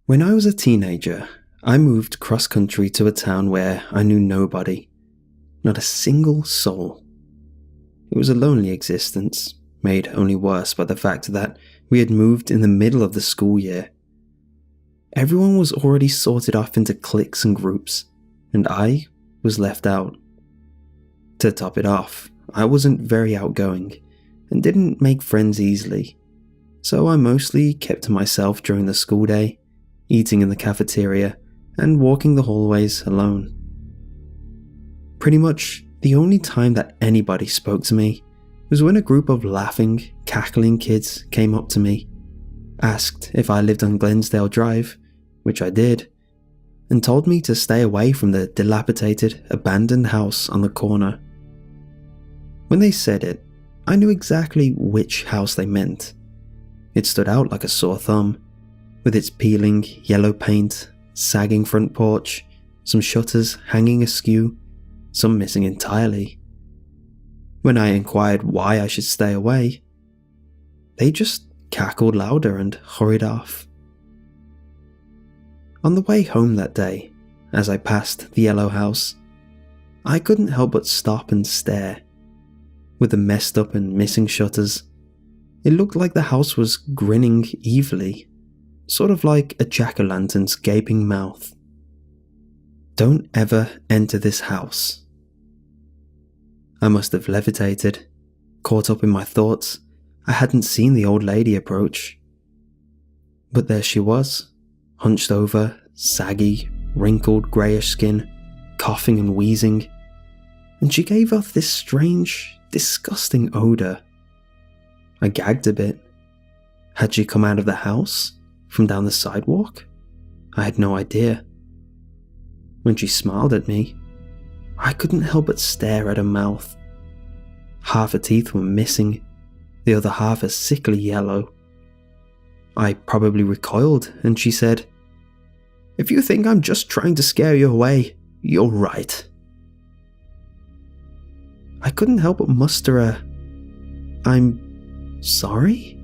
When I was a teenager, I moved cross-country to a town where I knew nobody, not a single soul. It was a lonely existence, made only worse by the fact that we had moved in the middle of the school year. Everyone was already sorted off into cliques and groups, and I was left out. To top it off, I wasn't very outgoing, and didn't make friends easily, so I mostly kept to myself during the school day, eating in the cafeteria, and walking the hallways alone. Pretty much the only time that anybody spoke to me was when a group of laughing, cackling kids came up to me, asked if I lived on Glensdale Drive, which I did, and told me to stay away from the dilapidated, abandoned house on the corner. When they said it, I knew exactly which house they meant. It stood out like a sore thumb, with its peeling yellow paint, sagging front porch, some shutters hanging askew, some missing entirely. When I inquired why I should stay away, they just cackled louder and hurried off. On the way home that day, as I passed the yellow house, I couldn't help but stop and stare. With the messed up and missing shutters, it looked like the house was grinning evilly, sort of like a jack-o'-lantern's gaping mouth. Don't ever enter this house. I must have levitated, caught up in my thoughts. I hadn't seen the old lady approach. But there she was, hunched over, saggy, wrinkled greyish skin, coughing and wheezing, and she gave off this strange, disgusting odour. I gagged a bit. Had she come out of the house? From down the sidewalk? I had no idea. When she smiled at me, I couldn't help but stare at her mouth. Half her teeth were missing, the other half a sickly yellow. I probably recoiled, and she said, "If you think I'm just trying to scare you away, you're right." I couldn't help but muster a, "I'm sorry?"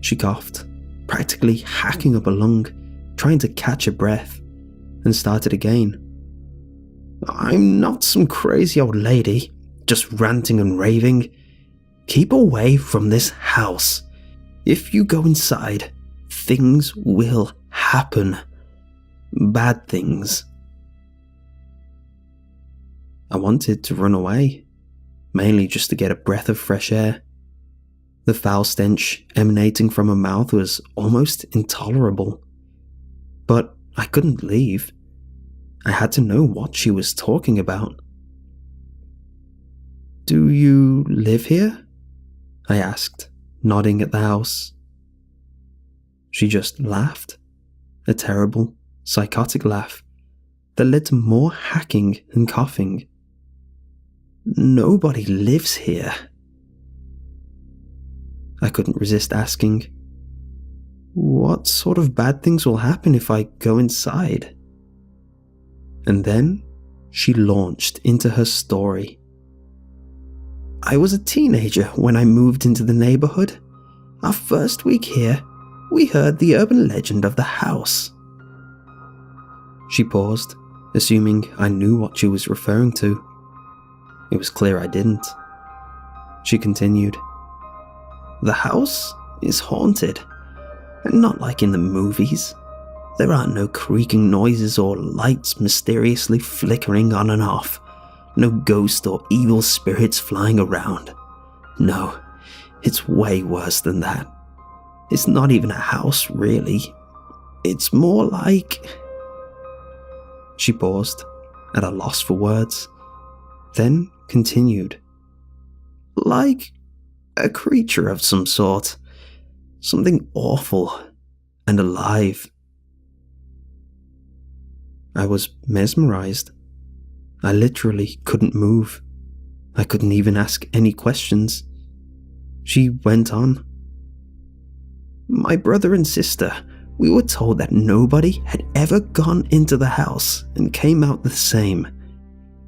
She coughed, practically hacking up a lung, trying to catch her breath, and started again. "I'm not some crazy old lady, just ranting and raving. Keep away from this house. If you go inside, things will happen. Bad things." I wanted to run away, mainly just to get a breath of fresh air. The foul stench emanating from her mouth was almost intolerable. But I couldn't leave. I had to know what she was talking about. "Do you live here?" I asked, nodding at the house. She just laughed, a terrible, psychotic laugh that led to more hacking and coughing. "Nobody lives here." I couldn't resist asking, "What sort of bad things will happen if I go inside?" And then she launched into her story. "I was a teenager when I moved into the neighborhood. Our first week here, we heard the urban legend of the house." She paused, assuming I knew what she was referring to. It was clear I didn't. She continued, "The house is haunted, and not like in the movies. There aren't no creaking noises or lights mysteriously flickering on and off. No ghost or evil spirits flying around. No, it's way worse than that. It's not even a house, really. It's more like..." She paused, at a loss for words, then continued, "Like a creature of some sort. Something awful and alive." I was mesmerized. I literally couldn't move. I couldn't even ask any questions. She went on. "My brother and sister, we were told that nobody had ever gone into the house and came out the same.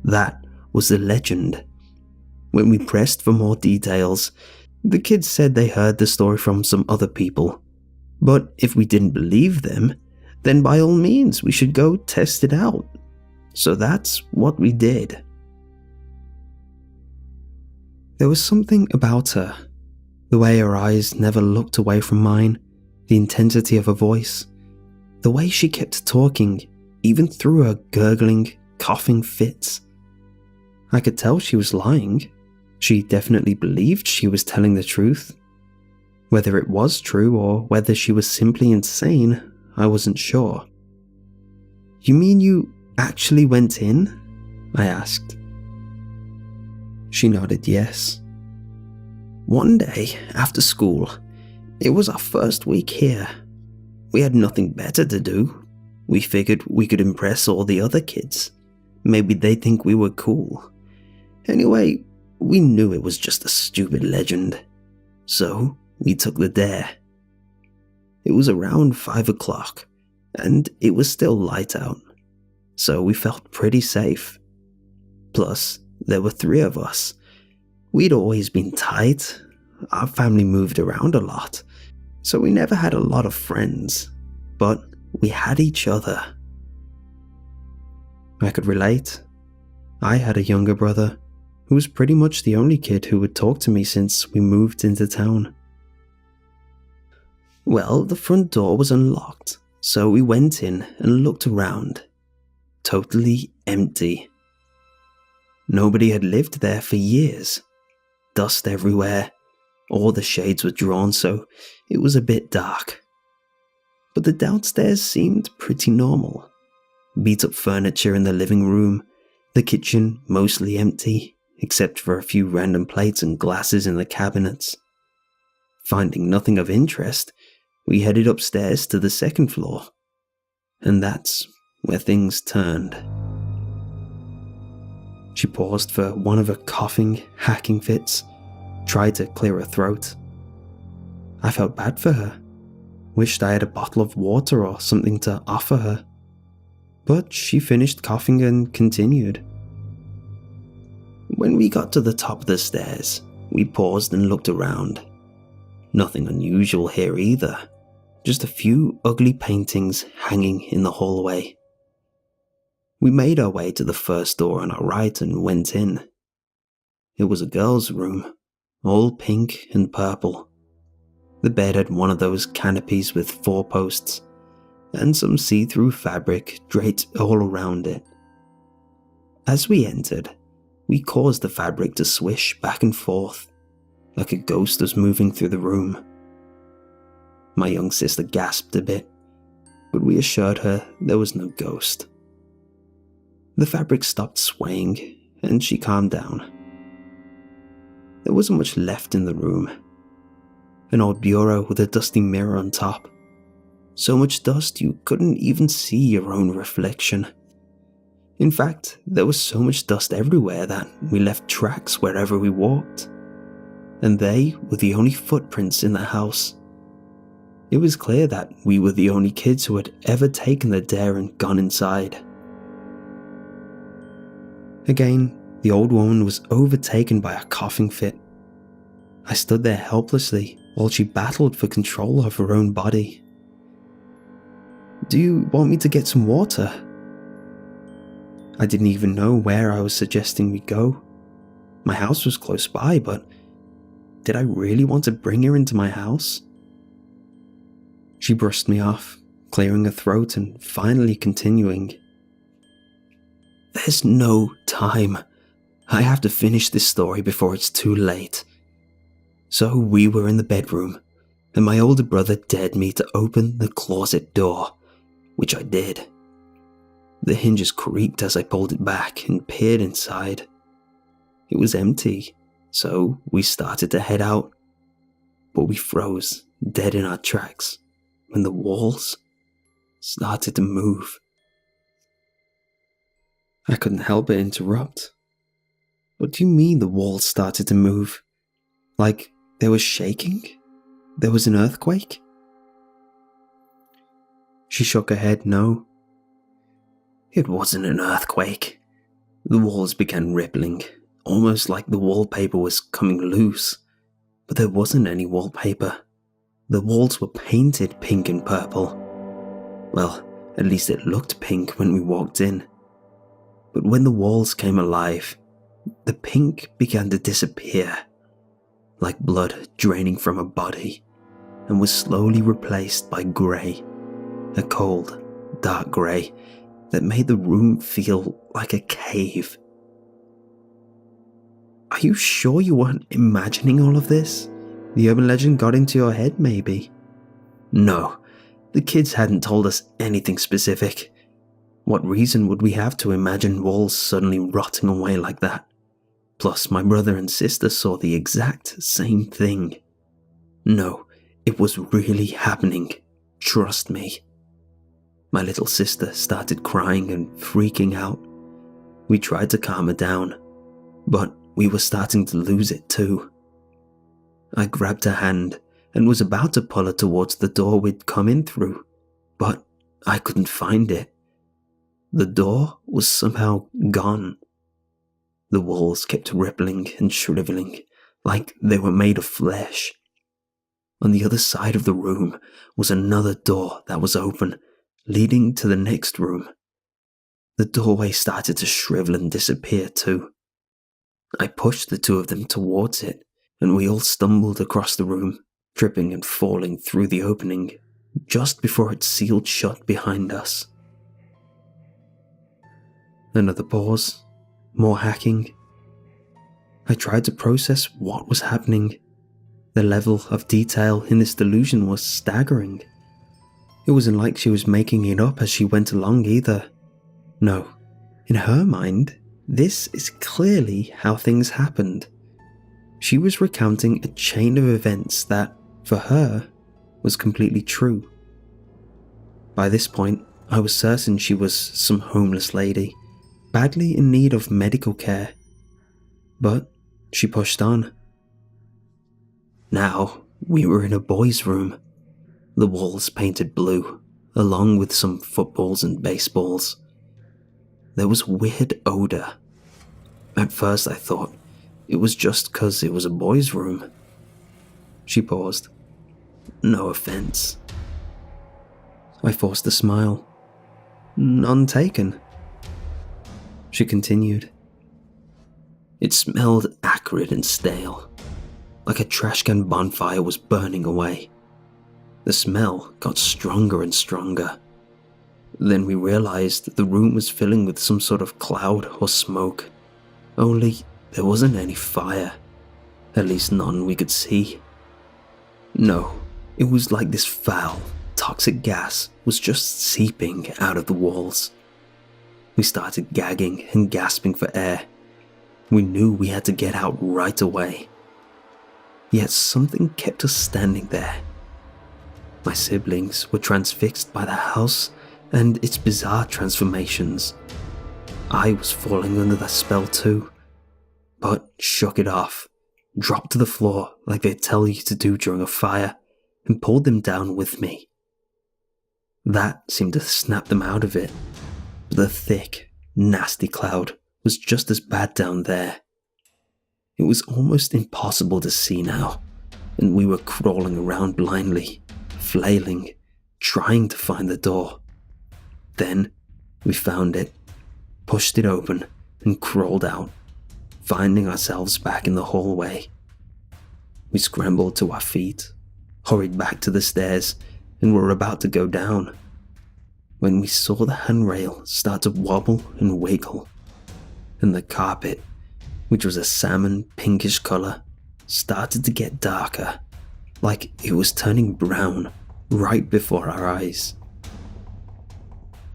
That was the legend. When we pressed for more details, the kids said they heard the story from some other people, But if we didn't believe them, then by all means we should go test it out. So that's what we did. There was something about her, the way her eyes never looked away from mine, the intensity of her voice, the way she kept talking, even through her gurgling, coughing fits. I could tell she was lying. She definitely believed she was telling the truth. Whether it was true or whether she was simply insane, I wasn't sure. "You mean you actually went in?" I asked. She nodded yes. "One day after school, it was our first week here. We had nothing better to do. We figured we could impress all the other kids. Maybe they'd think we were cool. Anyway, we knew it was just a stupid legend. So we took the dare. It was around 5 o'clock, and it was still light out, so we felt pretty safe. Plus, there were 3 of us. We'd always been tight. Our family moved around a lot, so we never had a lot of friends, but we had each other." I could relate. I had a younger brother who was pretty much the only kid who would talk to me since we moved into town. "Well, the front door was unlocked, so we went in and looked around. Totally empty. Nobody had lived there for years. Dust everywhere. All the shades were drawn, so it was a bit dark. But the downstairs seemed pretty normal. Beat up furniture in the living room, the kitchen mostly empty, except for a few random plates and glasses in the cabinets. Finding nothing of interest, we headed upstairs to the second floor. And that's where things turned." She paused for one of her coughing, hacking fits, tried to clear her throat. I felt bad for her, wished I had a bottle of water or something to offer her. But she finished coughing and continued. "When we got to the top of the stairs, we paused and looked around. Nothing unusual here either, just a few ugly paintings hanging in the hallway. We made our way to the first door on our right and went in. It was a girl's room, all pink and purple. The bed had one of those canopies with 4 posts, and some see-through fabric draped all around it. As we entered, we caused the fabric to swish back and forth, like a ghost was moving through the room. My young sister gasped a bit, but we assured her there was no ghost. The fabric stopped swaying, and she calmed down. There wasn't much left in the room. An old bureau with a dusty mirror on top. So much dust you couldn't even see your own reflection. In fact, there was so much dust everywhere that we left tracks wherever we walked. And they were the only footprints in the house. It was clear that we were the only kids who had ever taken the dare and gone inside. Again, the old woman was overtaken by a coughing fit. I stood there helplessly while she battled for control of her own body. "Do you want me to get some water?" I didn't even know where I was suggesting we go. My house was close by, but did I really want to bring her into my house? She brushed me off, clearing her throat and finally continuing. "There's no time. I have to finish this story before it's too late. So we were in the bedroom, and my older brother dared me to open the closet door, which I did. The hinges creaked as I pulled it back and peered inside. It was empty, so we started to head out, but we froze dead in our tracks when the walls started to move." I couldn't help but interrupt. "What do you mean the walls started to move? Like they were shaking? There was an earthquake?" She shook her head no. "It wasn't an earthquake. The walls began rippling, almost like the wallpaper was coming loose, but there wasn't any wallpaper. The walls were painted pink and purple. Well, at least it looked pink when we walked in. But when the walls came alive, the pink began to disappear, like blood draining from a body, and was slowly replaced by grey, a cold, dark grey that made the room feel like a cave. Are you sure you weren't imagining all of this? The urban legend got into your head, maybe? No, the kids hadn't told us anything specific. What reason would we have to imagine walls suddenly rotting away like that? Plus, my brother and sister saw the exact same thing. No, it was really happening. Trust me. My little sister started crying and freaking out. We tried to calm her down, but we were starting to lose it too. I grabbed her hand and was about to pull her towards the door we'd come in through, but I couldn't find it. The door was somehow gone. The walls kept rippling and shriveling like they were made of flesh. On the other side of the room was another door that was open, leading to the next room. The doorway started to shrivel and disappear too. I pushed the two of them towards it, and we all stumbled across the room, tripping and falling through the opening, just before it sealed shut behind us. Another pause, more hacking. I tried to process what was happening. The level of detail in this delusion was staggering. It wasn't like she was making it up as she went along either. No, in her mind, this is clearly how things happened. She was recounting a chain of events that, for her, was completely true. By this point, I was certain she was some homeless lady, badly in need of medical care. But she pushed on. Now, we were in a boys' room. The walls painted blue, along with some footballs and baseballs. There was weird odor. At first I thought it was just 'cause it was a boys' room. She paused. No offense. I forced a smile. None taken. She continued. It smelled acrid and stale, like a trash can bonfire was burning away. The smell got stronger and stronger. Then we realized the room was filling with some sort of cloud or smoke. Only there wasn't any fire. At least none we could see. No, it was like this foul, toxic gas was just seeping out of the walls. We started gagging and gasping for air. We knew we had to get out right away. Yet something kept us standing there. My siblings were transfixed by the house and its bizarre transformations. I was falling under that spell too, but shook it off, dropped to the floor like they tell you to do during a fire, and pulled them down with me. That seemed to snap them out of it, but the thick, nasty cloud was just as bad down there. It was almost impossible to see now, and we were crawling around blindly, flailing, trying to find the door. Then we found it, pushed it open, and crawled out, finding ourselves back in the hallway. We scrambled to our feet, hurried back to the stairs, and were about to go down, when we saw the handrail start to wobble and wiggle, and the carpet, which was a salmon pinkish color, started to get darker, like it was turning brown right before our eyes.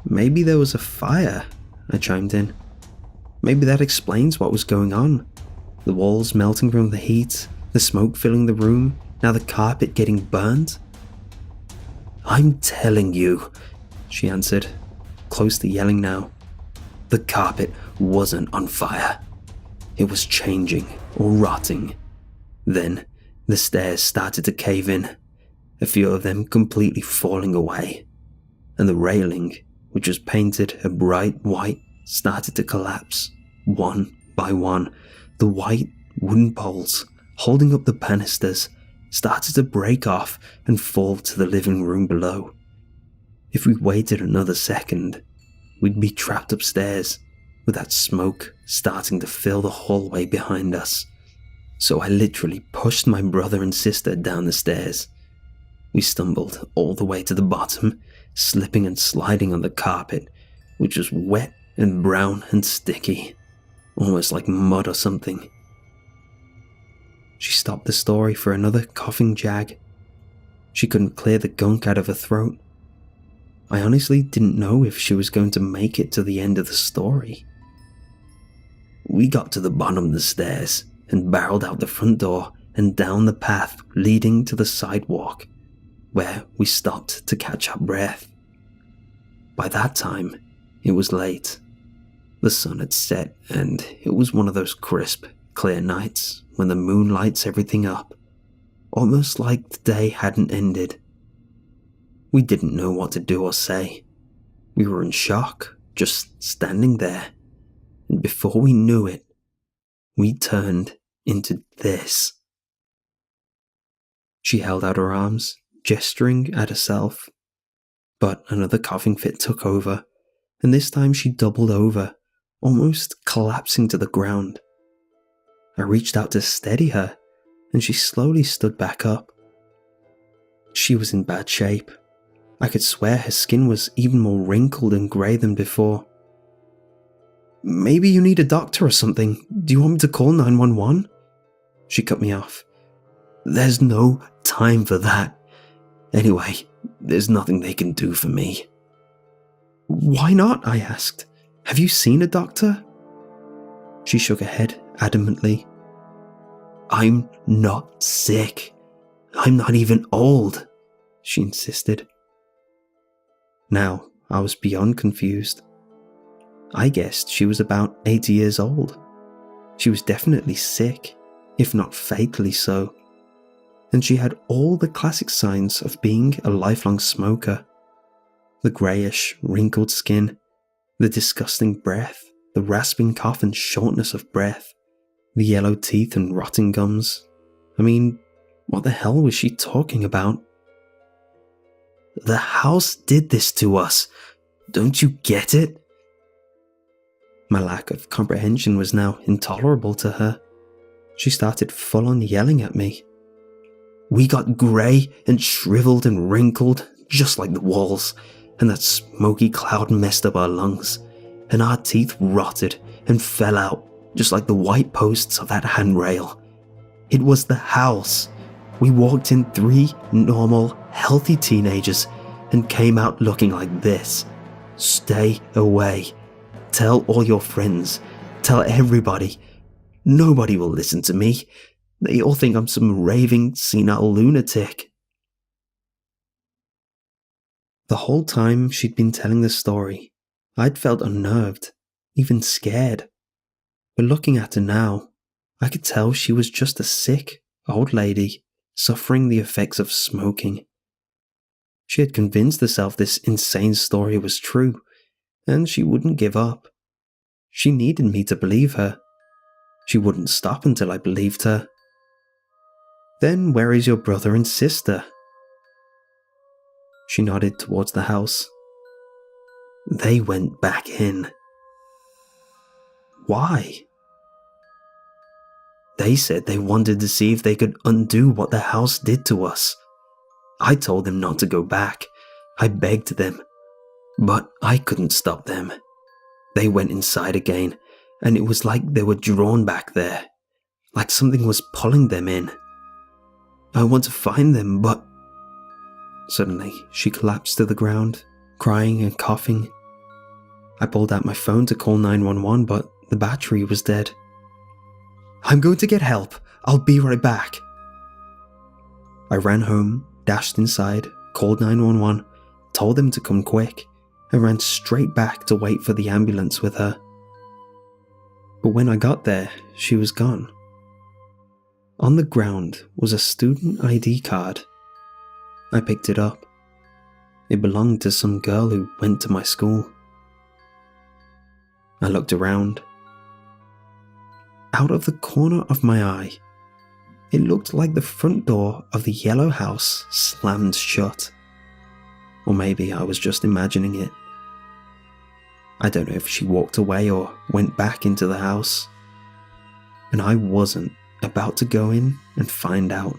Maybe there was a fire, I chimed in. Maybe that explains what was going on. The walls melting from the heat, the smoke filling the room, now the carpet getting burnt. I'm telling you, she answered, close to yelling now. The carpet wasn't on fire. It was changing or rotting. Then the stairs started to cave in, a few of them completely falling away, and the railing, which was painted a bright white, started to collapse, one by one. The white wooden poles holding up the banisters started to break off and fall to the living room below. If we waited another second, we'd be trapped upstairs, with that smoke starting to fill the hallway behind us. So I literally pushed my brother and sister down the stairs. We stumbled all the way to the bottom, slipping and sliding on the carpet, which was wet and brown and sticky, almost like mud or something. She stopped the story for another coughing jag. She couldn't clear the gunk out of her throat. I honestly didn't know if she was going to make it to the end of the story. We got to the bottom of the stairs and barreled out the front door and down the path leading to the sidewalk, where we stopped to catch our breath. By that time, it was late. The sun had set, and it was one of those crisp, clear nights when the moon lights everything up, almost like the day hadn't ended. We didn't know what to do or say. We were in shock, just standing there, and before we knew it, we turned into this. She held out her arms, gesturing at herself, but another coughing fit took over, and this time she doubled over, almost collapsing to the ground. I reached out to steady her, and she slowly stood back up. She was in bad shape. I could swear her skin was even more wrinkled and grey than before. "Maybe you need a doctor or something. Do you want me to call 911? She cut me off. "There's no time for that. Anyway, there's nothing they can do for me." "Why not?" I asked. "Have you seen a doctor?" She shook her head adamantly. "I'm not sick. I'm not even old," she insisted. Now, I was beyond confused. I guessed she was about 80 years old. She was definitely sick, if not fatally so. And she had all the classic signs of being a lifelong smoker. The greyish, wrinkled skin, the disgusting breath, the rasping cough and shortness of breath, the yellow teeth and rotting gums. I mean, what the hell was she talking about? "The house did this to us. Don't you get it?" My lack of comprehension was now intolerable to her. She started full-on yelling at me. "We got grey and shriveled and wrinkled, just like the walls, and that smoky cloud messed up our lungs, and our teeth rotted and fell out, just like the white posts of that handrail. It was the house. We walked in 3 normal, healthy teenagers and came out looking like this. Stay away. Tell all your friends. Tell everybody. Nobody will listen to me. They all think I'm some raving, senile lunatic." The whole time she'd been telling the story, I'd felt unnerved, even scared. But looking at her now, I could tell she was just a sick, old lady suffering the effects of smoking. She had convinced herself this insane story was true, and she wouldn't give up. She needed me to believe her. She wouldn't stop until I believed her. "Then where is your brother and sister?" She nodded towards the house. "They went back in." "Why?" "They said they wanted to see if they could undo what the house did to us. I told them not to go back. I begged them. But I couldn't stop them. They went inside again, and it was like they were drawn back there, like something was pulling them in. I want to find them, but..." Suddenly, she collapsed to the ground, crying and coughing. I pulled out my phone to call 911, but the battery was dead. "I'm going to get help. I'll be right back." I ran home, dashed inside, called 911, told them to come quick, and ran straight back to wait for the ambulance with her. But when I got there, she was gone. On the ground was a student ID card. I picked it up. It belonged to some girl who went to my school. I looked around. Out of the corner of my eye, It looked like the front door of the yellow house slammed shut. Or maybe I was just imagining it. I don't know if she walked away or went back into the house. And I wasn't about to go in and find out.